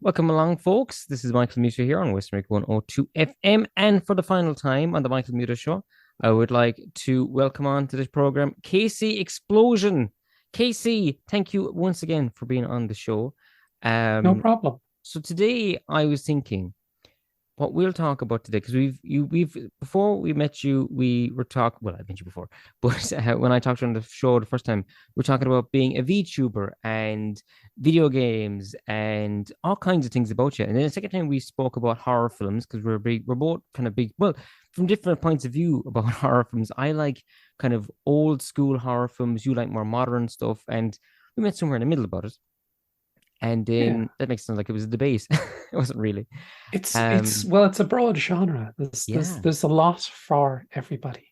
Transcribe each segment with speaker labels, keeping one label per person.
Speaker 1: Welcome along, folks. This is Michael Muter here on Western 102 FM. And for the final time on the Michael Muter Show, I would like to welcome on to this program Casey Explosion. Casey, thank you once again for being on the show.
Speaker 2: No
Speaker 1: Um,
Speaker 2: problem.
Speaker 1: so today I was thinking what we'll talk about today, because we've before we met you, we were talking. Well, I met you before, but when I talked to you on the show the first time, we are talking about being a VTuber and video games and all kinds of things about you. And then the second time we spoke about horror films because we're both kind of big. Well, from different points of view about horror films. I like kind of old school horror films. You like more modern stuff, and we met somewhere in the middle about it. And
Speaker 2: Yeah.
Speaker 1: then that makes it sound like it was a debate. It wasn't really.
Speaker 2: It's
Speaker 1: Um,
Speaker 2: well, it's a broad genre. There's there's
Speaker 1: yeah.
Speaker 2: there's a lot for everybody.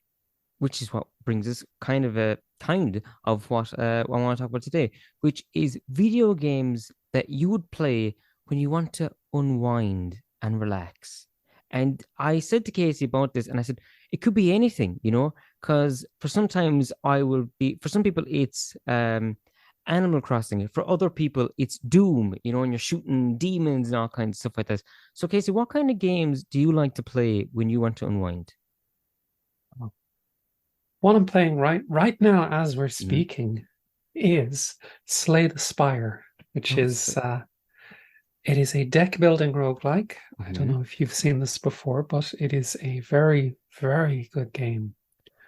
Speaker 1: Which is what brings us kind of what I want to talk about today, which is video games that you would play when you want to unwind and relax. And I said to Casey about this, and I said it could be anything, because for some people it's Animal Crossing, for other people it's Doom, and you're shooting demons and all kinds of stuff like that. So Casey, what kind of games do you like to play when you want to unwind?
Speaker 2: What I'm playing right now as we're
Speaker 1: Mhm.
Speaker 2: speaking is Slay the Spire, which
Speaker 1: Oh,
Speaker 2: is it is a deck building roguelike. I don't
Speaker 1: mhm.
Speaker 2: know if you've seen this before, but it is a very, very good game.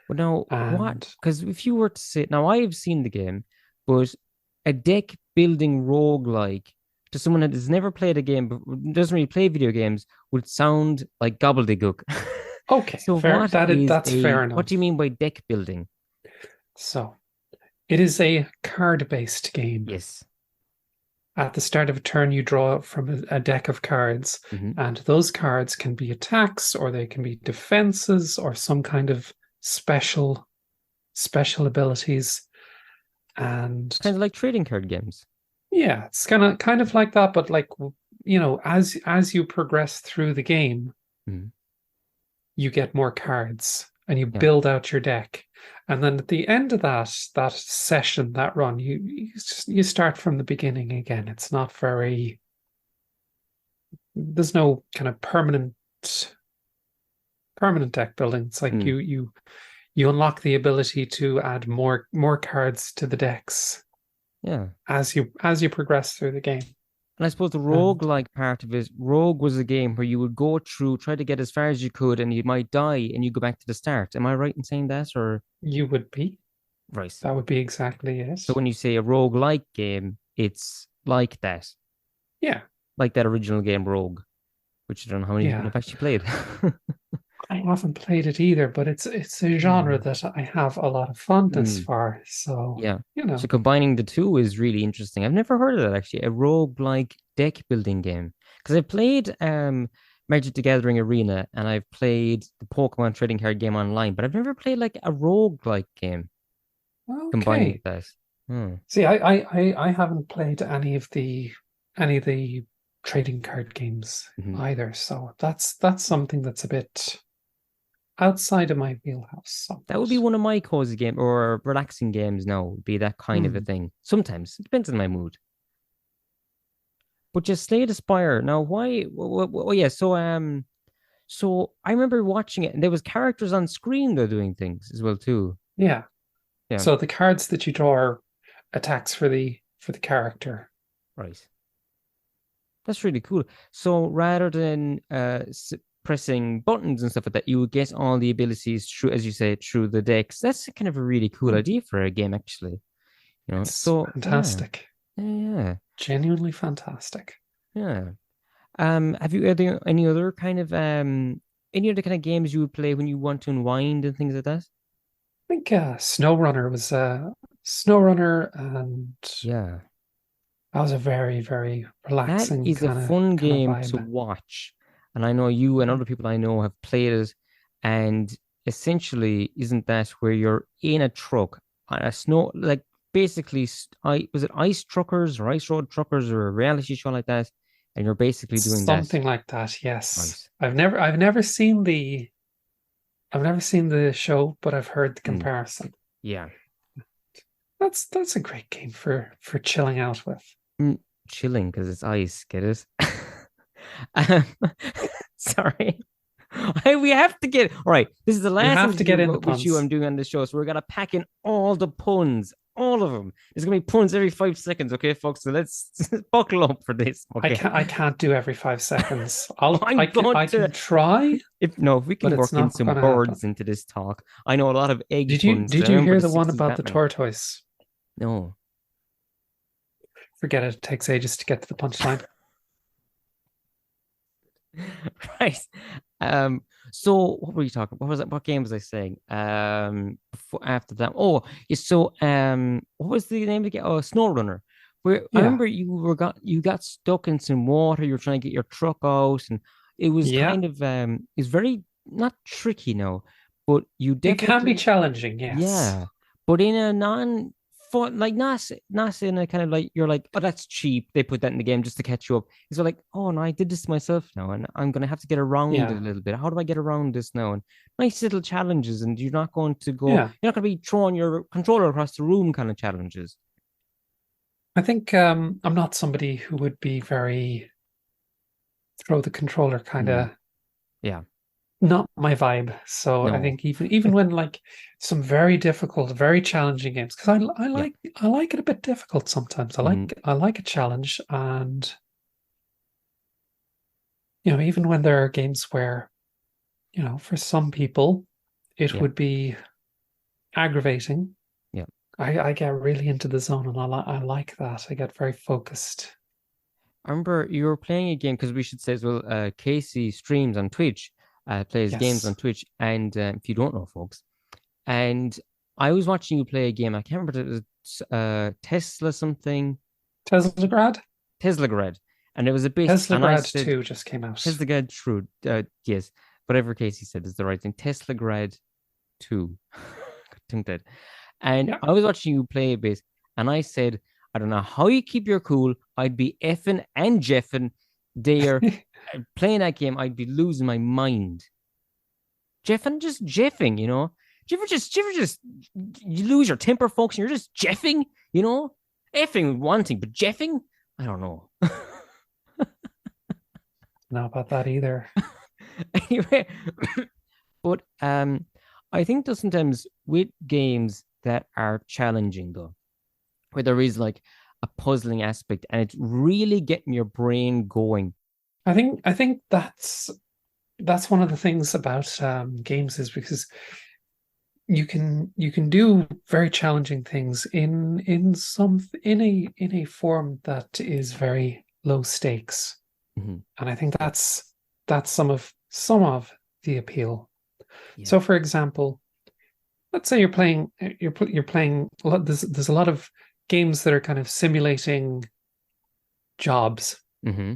Speaker 1: Well, now, what?
Speaker 2: And
Speaker 1: Because if you were to say, now I've seen the game, but a deck building roguelike to someone that has never played a game, but doesn't really play video games, would sound like gobbledygook.
Speaker 2: okay,
Speaker 1: So,
Speaker 2: fair that's fair
Speaker 1: what do you
Speaker 2: enough.
Speaker 1: mean by deck building?
Speaker 2: So it is a card-based game.
Speaker 1: Yes.
Speaker 2: At the start of a turn, you draw from a deck of cards,
Speaker 1: Hmm.
Speaker 2: and those cards can be attacks, or they can be defenses, or some kind of special special abilities. And
Speaker 1: It's kind of like trading card games.
Speaker 2: yeah, it's kind of like that, but like as you progress through the game,
Speaker 1: Mhm.
Speaker 2: you get more cards and you
Speaker 1: Yeah.
Speaker 2: build out your deck. And then at the end of that session, that run, you start from the beginning again. It's not very there's no kind of permanent deck building. It's like
Speaker 1: Mm.
Speaker 2: you unlock the ability to add more cards to the decks
Speaker 1: Yeah.
Speaker 2: as you progress through the game.
Speaker 1: And I suppose the
Speaker 2: And
Speaker 1: rogue-like part of it, Rogue was a game where you would go through, try to get as far as you could, and you might die and you go back to the start. Am I right in saying that? Or
Speaker 2: you would be
Speaker 1: right.
Speaker 2: that would be exactly
Speaker 1: So
Speaker 2: it.
Speaker 1: when you say a rogue-like game, it's like that,
Speaker 2: Yeah,
Speaker 1: like that original game Rogue, which I don't know how many people
Speaker 2: yeah.
Speaker 1: have actually played.
Speaker 2: I haven't played it either, but it's a genre
Speaker 1: Mm.
Speaker 2: that I have a lot of fondness
Speaker 1: Mm,
Speaker 2: for. So,
Speaker 1: yeah.
Speaker 2: you
Speaker 1: So
Speaker 2: know,
Speaker 1: combining the two is really interesting. I've never heard of that actually, a rogue-like deck building game. Because I played Magic the Gathering Arena and I've played the Pokemon trading card game online, but I've never played like a rogue-like game combining
Speaker 2: okay.
Speaker 1: that. Hmm.
Speaker 2: See, I haven't played any of the trading card games
Speaker 1: Mhm.
Speaker 2: either. So that's something that's a bit outside of my wheelhouse
Speaker 1: That
Speaker 2: somewhat.
Speaker 1: would be one of my cozy game or relaxing games now, would be that kind of a
Speaker 2: Hmm.
Speaker 1: thing. Sometimes it depends on my mood. But just Slay the Spire. Now, why? Oh, yeah. So I remember watching it, and there was characters on screen that are doing things as well too.
Speaker 2: Yeah.
Speaker 1: Yeah,
Speaker 2: So the cards that you draw are attacks for the character.
Speaker 1: right. That's really cool. So rather than pressing buttons and stuff like that, you would get all the abilities through, as you say, through the decks. That's kind of a really cool
Speaker 2: Hmm.
Speaker 1: idea for a game, actually.
Speaker 2: It's
Speaker 1: So
Speaker 2: fantastic.
Speaker 1: yeah,
Speaker 2: Genuinely fantastic.
Speaker 1: yeah. Have you any other kind of any other kind of games you would play when you want to unwind and things like that?
Speaker 2: I think SnowRunner was SnowRunner, and
Speaker 1: Yeah.
Speaker 2: that was a very, very
Speaker 1: That
Speaker 2: relaxing
Speaker 1: is a
Speaker 2: kind of
Speaker 1: fun
Speaker 2: kind of
Speaker 1: game to
Speaker 2: vibe.
Speaker 1: watch. And I know you and other people I know have played it. And essentially, isn't that where you're in a truck on a snow, like basically, was it ice truckers or ice road truckers or a reality show like that? And you're basically doing that.
Speaker 2: Something like that, yes.
Speaker 1: Right.
Speaker 2: I've never seen the show, but I've heard the
Speaker 1: Mm,
Speaker 2: comparison.
Speaker 1: yeah.
Speaker 2: That's a great game for chilling out with.
Speaker 1: Mm, chilling because it's ice, get it? Um, sorry. We have to get all right. This is the
Speaker 2: You
Speaker 1: last
Speaker 2: have to get in
Speaker 1: interview
Speaker 2: the
Speaker 1: with you
Speaker 2: puns.
Speaker 1: I'm doing on this show, so we're gonna pack in all the puns, all of them. There's gonna be puns every 5 seconds, okay, folks? So let's buckle up for this, okay?
Speaker 2: I can't do every 5 seconds.
Speaker 1: I'm going
Speaker 2: I
Speaker 1: to
Speaker 2: can try,
Speaker 1: if no, if we
Speaker 2: but
Speaker 1: can
Speaker 2: it's
Speaker 1: work in
Speaker 2: not
Speaker 1: some
Speaker 2: gonna happen.
Speaker 1: birds into this talk. I know a lot of egg puns. I
Speaker 2: Did you
Speaker 1: remember
Speaker 2: hear
Speaker 1: the
Speaker 2: the one
Speaker 1: Simpsons
Speaker 2: about the
Speaker 1: Batman.
Speaker 2: tortoise?
Speaker 1: No,
Speaker 2: Forget it. It takes ages to get to the punchline.
Speaker 1: right. Um, so what were you talking? What was it? What game was I saying? Before, after that. Oh, yeah, so what was the name of the game? Oh, Snow Runner. Where I
Speaker 2: Yeah.
Speaker 1: remember you got stuck in some water. You were trying to get your truck out, and it was
Speaker 2: Yeah.
Speaker 1: kind of it's very not tricky now, but you
Speaker 2: It can be
Speaker 1: definitely
Speaker 2: challenging, yes.
Speaker 1: yeah, but in a non fun like not in a kind of like you're like, oh, that's cheap. They put that in the game just to catch you up. It's like, oh no, I did this myself now, and I'm gonna have to get around it
Speaker 2: Yeah.
Speaker 1: a little bit. How do I get around this now? And nice little challenges, and you're not going to go,
Speaker 2: Yeah.
Speaker 1: you're not gonna be throwing your controller across the room kind of challenges.
Speaker 2: I think I'm not somebody who would be very throw the controller kind
Speaker 1: Mm,
Speaker 2: of
Speaker 1: yeah,
Speaker 2: not my vibe. So I
Speaker 1: no,
Speaker 2: think even when like some very difficult, very challenging games, because
Speaker 1: yeah,
Speaker 2: I like it a bit difficult sometimes.
Speaker 1: mm,
Speaker 2: I like a challenge, and even when there are games where for some people it
Speaker 1: yeah,
Speaker 2: would be aggravating.
Speaker 1: yeah.
Speaker 2: I get really into the zone, and I like that. I get very focused.
Speaker 1: I remember you were playing a game because we should say as well, Casey streams on Twitch, plays games on
Speaker 2: Yes,
Speaker 1: Twitch, and if you don't know, folks. And I was watching you play a game. I can't remember if it was Tesla something,
Speaker 2: Teslagrad.
Speaker 1: Tesla Grad, and it was a bit. And I
Speaker 2: Teslagrad
Speaker 1: said
Speaker 2: 2 just came out.
Speaker 1: Tesla Grad true. Yes, whatever Casey said is the right thing. Tesla Grad 2. Think that. And
Speaker 2: Yeah.
Speaker 1: I was watching you play a bit, and I said, I don't know how you keep your cool. I'd be effing and jeffing there playing that game. I'd be losing my mind. Jeffing, just jeffing, you know. Do you ever just you lose your temper, folks, and you're just jeffing, you know? Effing one thing, but jeffing? I don't know.
Speaker 2: Not about that either.
Speaker 1: Anyway, but I think that sometimes with games that are challenging though, where there is like a puzzling aspect and it's really getting your brain going.
Speaker 2: I think that's one of the things about games is because you can do very challenging things in a form that is very low stakes,
Speaker 1: Mhm.
Speaker 2: and I think
Speaker 1: Yeah,
Speaker 2: that's some of the appeal.
Speaker 1: yeah.
Speaker 2: So, for example, let's say you're playing a lot. There's a lot of games that are kind of simulating jobs.
Speaker 1: Hmm.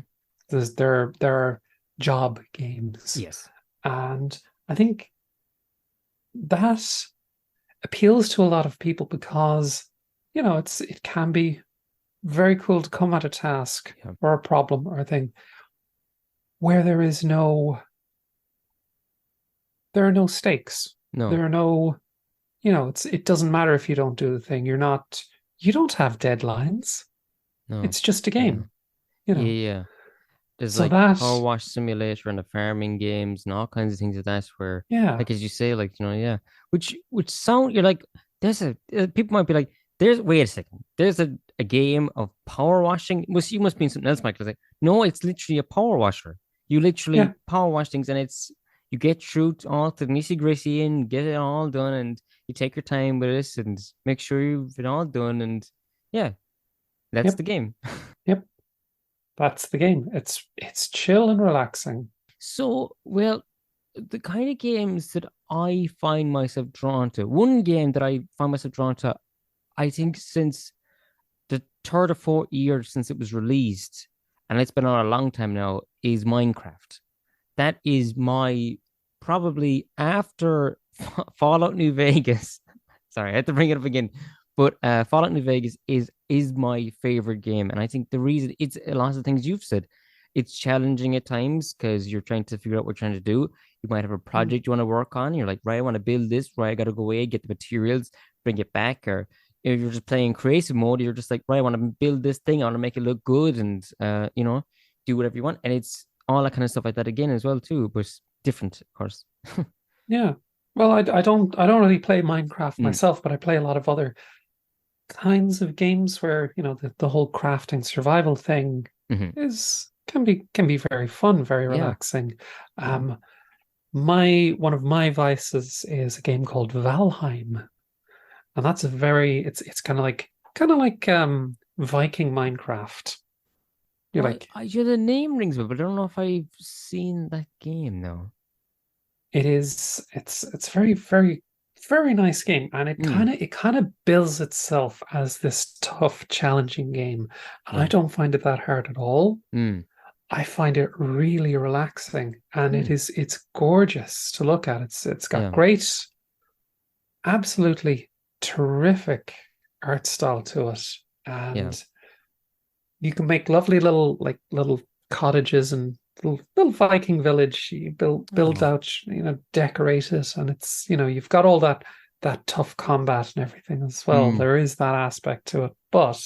Speaker 2: There are job games,
Speaker 1: Yes.
Speaker 2: and I think that appeals to a lot of people because it can be very cool to come at a task
Speaker 1: Yeah.
Speaker 2: or a problem or a thing where there are no stakes.
Speaker 1: No,
Speaker 2: There are no, it doesn't matter if you don't do the thing. You don't have deadlines.
Speaker 1: no.
Speaker 2: It's just a
Speaker 1: Yeah.
Speaker 2: game, you
Speaker 1: Yeah,
Speaker 2: know.
Speaker 1: yeah. There's
Speaker 2: So
Speaker 1: like Power
Speaker 2: that,
Speaker 1: Wash Simulator and the farming games and all kinds of things like that where,
Speaker 2: yeah,
Speaker 1: like as you say, like, you know, yeah. Which sound you're like, there's a people might be like, there's wait a second, there's a game of power washing. You must mean something else, Michael. It's like, no, it's literally a power washer. You
Speaker 2: yeah,
Speaker 1: literally power wash things and it's you get through all the nitty gritty in, get it all done, and you take your time with this and make sure you've it all done and yeah, that's
Speaker 2: yep,
Speaker 1: the game.
Speaker 2: yep. That's the game. It's chill and relaxing.
Speaker 1: So, well, the kind of games that I find myself drawn to, one game that I find myself drawn to, I think since the third or fourth year since it was released, and it's been on a long time now, is Minecraft. That is my probably after Fallout New Vegas. Sorry, I had to bring it up again. But Fallout New Vegas is my favorite game, and I think the reason it's a lot of the things you've said. It's challenging at times because you're trying to figure out what you're trying to do. You might have a
Speaker 2: Mm.
Speaker 1: project you want to work on. You're like, right, I want to build this. Right, I got to go away, get the materials, bring it back. Or if you're just playing creative mode, you're just like, right, I want to build this thing. I want to make it look good, and do whatever you want. And it's all that kind of stuff like that again as well too, but different, of course.
Speaker 2: Yeah. Well, I don't really play Minecraft
Speaker 1: Mm,
Speaker 2: myself, but I play a lot of other kinds of games where, the whole crafting survival thing
Speaker 1: hmm.
Speaker 2: is can be very fun, very
Speaker 1: Yeah.
Speaker 2: relaxing. Um, my one of my vices is a game called Valheim, and that's a very it's kind of like Viking Minecraft. You're
Speaker 1: Right.
Speaker 2: like
Speaker 1: Yeah, the name rings a bell, but I don't know if I've seen that game now.
Speaker 2: it is it's very very very nice game, and it
Speaker 1: Mm,
Speaker 2: kind of it kind of bills itself as this tough challenging game, and I
Speaker 1: yeah.
Speaker 2: don't find it that hard at all.
Speaker 1: Mm,
Speaker 2: I find it really relaxing, and
Speaker 1: mm,
Speaker 2: it's gorgeous to look at. It's got
Speaker 1: yeah.
Speaker 2: great, absolutely terrific art style to it,
Speaker 1: Yeah.
Speaker 2: and you can make lovely little cottages and little Viking village. You build
Speaker 1: Oh.
Speaker 2: out, decorate it, and you've got all that tough combat and everything as well.
Speaker 1: Mm.
Speaker 2: There is that aspect to it, but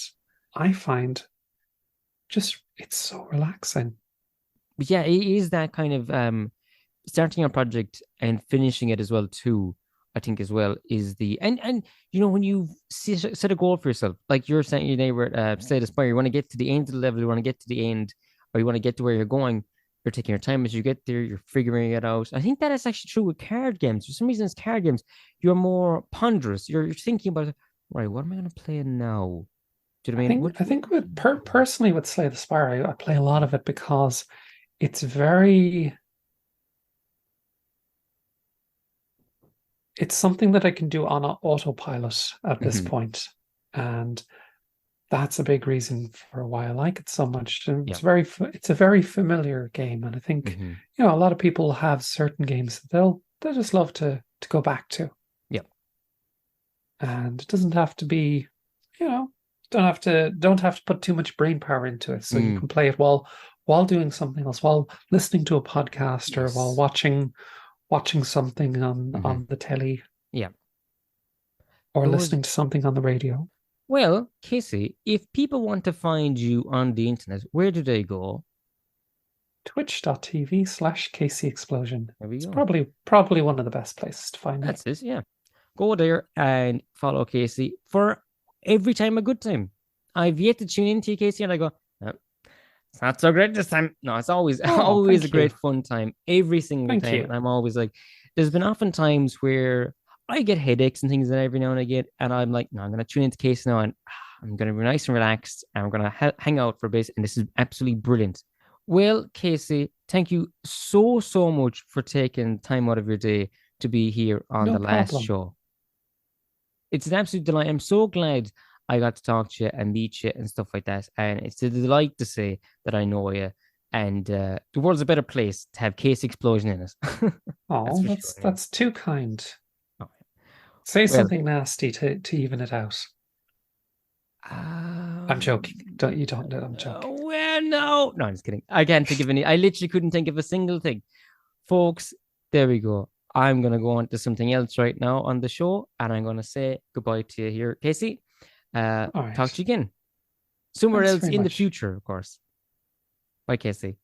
Speaker 2: I find just it's so relaxing.
Speaker 1: But yeah, it is that kind of starting a project and finishing it as well too. I think as well is the and when you set a goal for yourself, like you're saying your neighbor Slade Aspire, you want to get to the end of the level, you want to get to the end, or you want to get to where you're going. You're taking your time as you get there. You're figuring it out. I think that is actually true with card games. For some reason, it's card games. You're more ponderous. You're thinking about, right, what am I going to play now? Do you know
Speaker 2: I
Speaker 1: what I mean?
Speaker 2: think I think with personally with Slay the Spire, I play a lot of it because it's very it's something that I can do on autopilot at this
Speaker 1: Mhm.
Speaker 2: point, and that's a big reason for why I like it so much. And
Speaker 1: Yeah.
Speaker 2: it's a very familiar game, and I think
Speaker 1: Hmm.
Speaker 2: a lot of people have certain games that they'll just love to go back to,
Speaker 1: Yeah.
Speaker 2: and it doesn't have to be, you know, don't have to put too much brain power into it. So you
Speaker 1: Mm.
Speaker 2: can play it while doing something else, while listening to a podcast or while
Speaker 1: Yes.
Speaker 2: watching something on
Speaker 1: Hmm.
Speaker 2: on the telly
Speaker 1: Yeah.
Speaker 2: or
Speaker 1: There was
Speaker 2: listening to something on the radio.
Speaker 1: Well, Casey, if people want to find you on the internet, where do they go?
Speaker 2: Twitch.tv/KC Explosion.
Speaker 1: There we
Speaker 2: It's
Speaker 1: go.
Speaker 2: probably one of the best places to find me.
Speaker 1: That's it. Yeah. Go there and follow Casey for every time a good time. I've yet to tune into you, Casey, and I go, "No, it's not so great this time." No, it's always
Speaker 2: Oh,
Speaker 1: always a
Speaker 2: thank
Speaker 1: great
Speaker 2: you.
Speaker 1: fun time every single
Speaker 2: Thank
Speaker 1: time.
Speaker 2: you.
Speaker 1: And I'm always like, there's been often times where I get headaches and things that every now and again, and I'm like, no, I'm gonna tune into Casey now, and I'm gonna be nice and relaxed, and I'm gonna hang out for a bit, and this is absolutely brilliant. Well, Casey, thank you so much for taking time out of your day to be here on
Speaker 2: No
Speaker 1: the last
Speaker 2: problem.
Speaker 1: show. It's an absolute delight. I'm so glad I got to talk to you and meet you and stuff like that. And it's a delight to say that I know you. And the world's a better place to have Case Explosion in it. That's
Speaker 2: Oh,
Speaker 1: for
Speaker 2: that's
Speaker 1: sure. Yeah.
Speaker 2: that's too kind.
Speaker 1: Oh,
Speaker 2: Say
Speaker 1: well,
Speaker 2: something nasty to even it out. I'm
Speaker 1: um,
Speaker 2: joking. Don't know. I'm joking.
Speaker 1: well, no, I'm just kidding. I can't think of any. I literally couldn't think of a single thing, folks. There we go. I'm gonna go on to something else right now on the show, and I'm gonna say goodbye to you here, Casey.
Speaker 2: All
Speaker 1: Talk
Speaker 2: right.
Speaker 1: to you again somewhere
Speaker 2: Thanks
Speaker 1: else
Speaker 2: very
Speaker 1: in the
Speaker 2: much.
Speaker 1: future, of course. Bye, Casey.